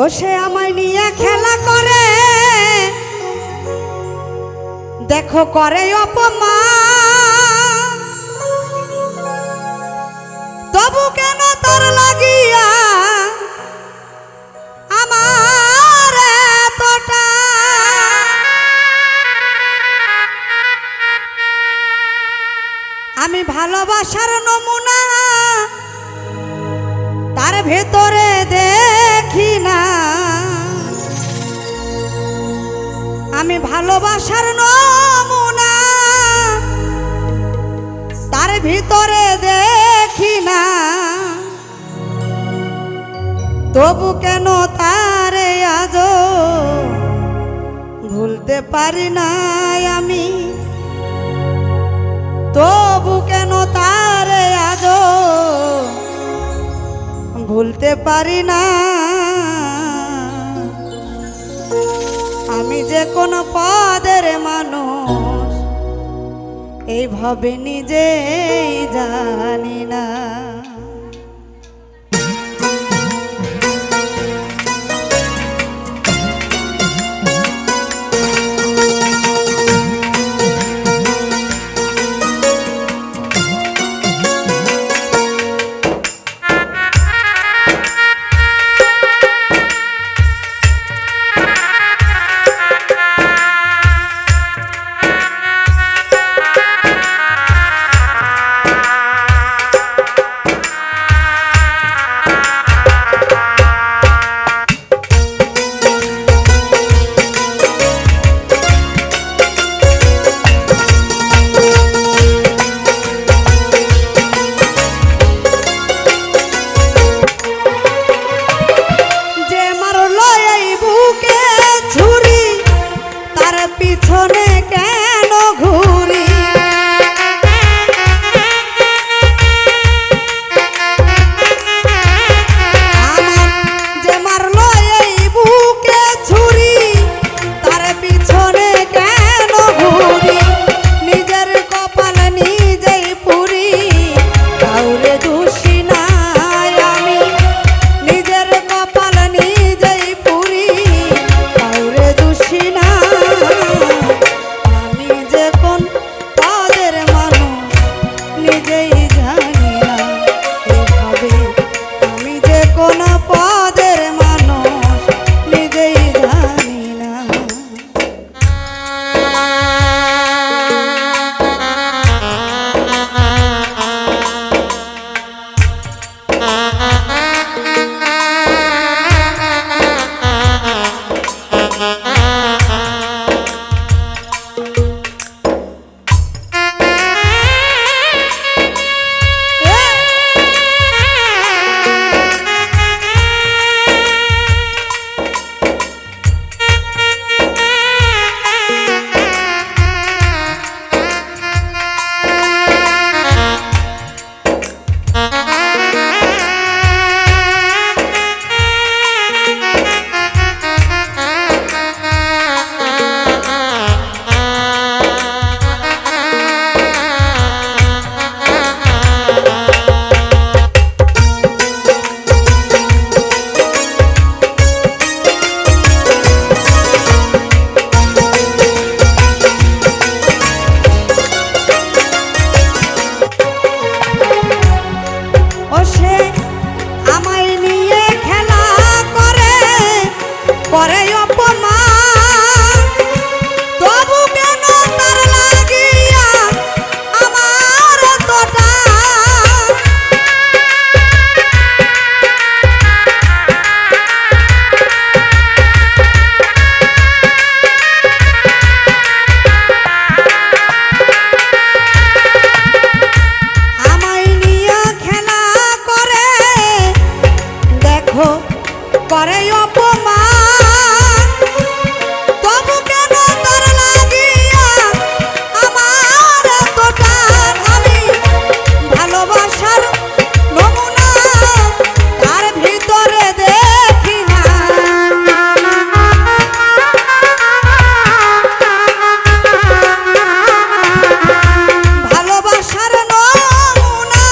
ও সে আমায় নিয়ে খেলা করে, দেখো করে অপমান, তবু কেন তার লাগিয়া আমার এতটা। আমি ভালোবাসার নমুনা তার ভেতরে দেখি না, আমি ভালোবাসার নমুনা তার ভিতরে দেখি না, তবু কেন তারে আজও ভুলতে পারি না আমি, তবু কেন তারে আজও ভুলতে পারি না। আমি যে কোন পদের মানুষ এইভাবে নিজেই জানি না। পিছনে কেন ঘুরি, আমার যে মারলো এই বুকে ছুরি, তার পিছনে কেন ঘুরি, নিজের কপাল নিজেই পুরি, কাউরে দোষী নাই আমি, নিজের কপাল নিজেই পুরি, কাউরে দোষী না। নিজেই জানি না এভাবে আমি যে কোন পদের মানুষ নিজেই জানি না। করে অপমান, তবু কেন তার লাগিয়া আমার এতটা। আমায় নিয়ে খেলা করে, দেখো করে অপমান, তবু কেন তার লাগিয়া আমার এতটা। আমি ভালোবাসার নমুনা তার ভিতরে দেখি না, ভালোবাসার নমুনা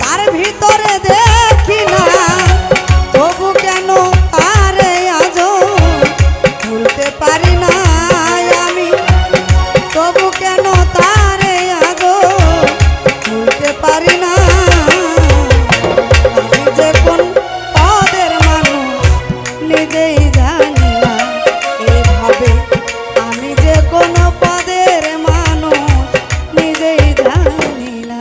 তার ভিতরে দেখি না, তবু কেন নিজেই জানি না এইভাবে আমি যে কোনো পদের মানুষ নিজেই জানি না।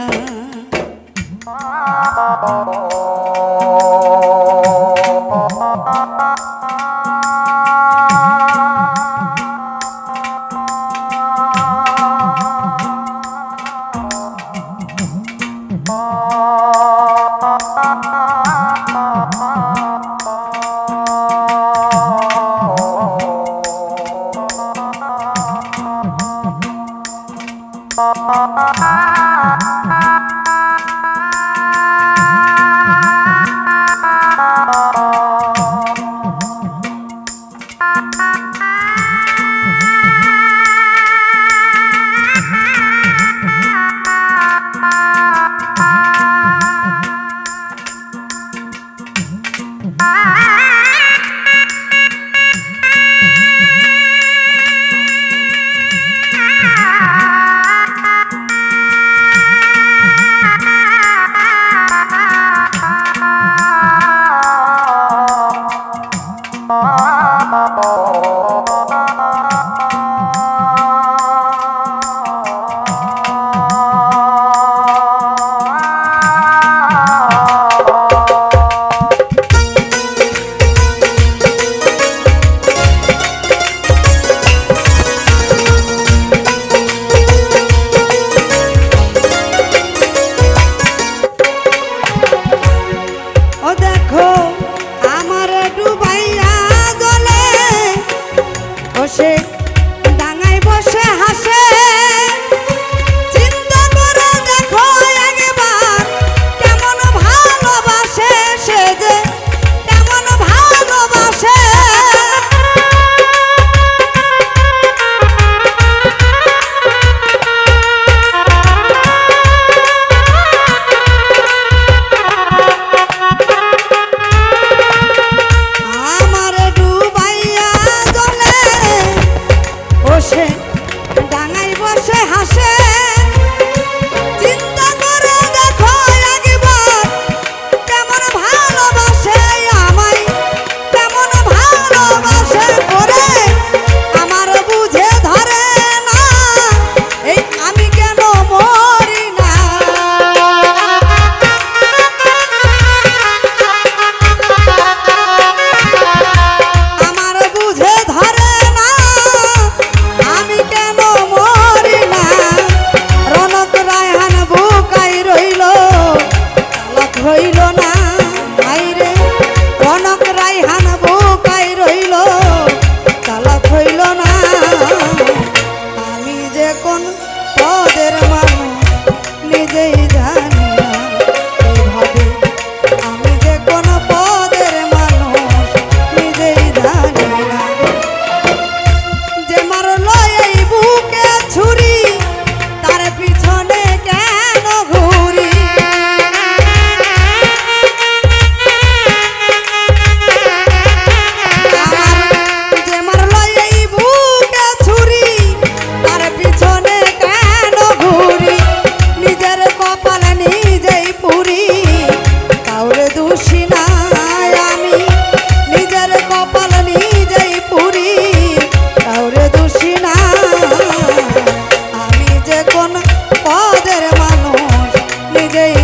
পদের মানুষ নিজেই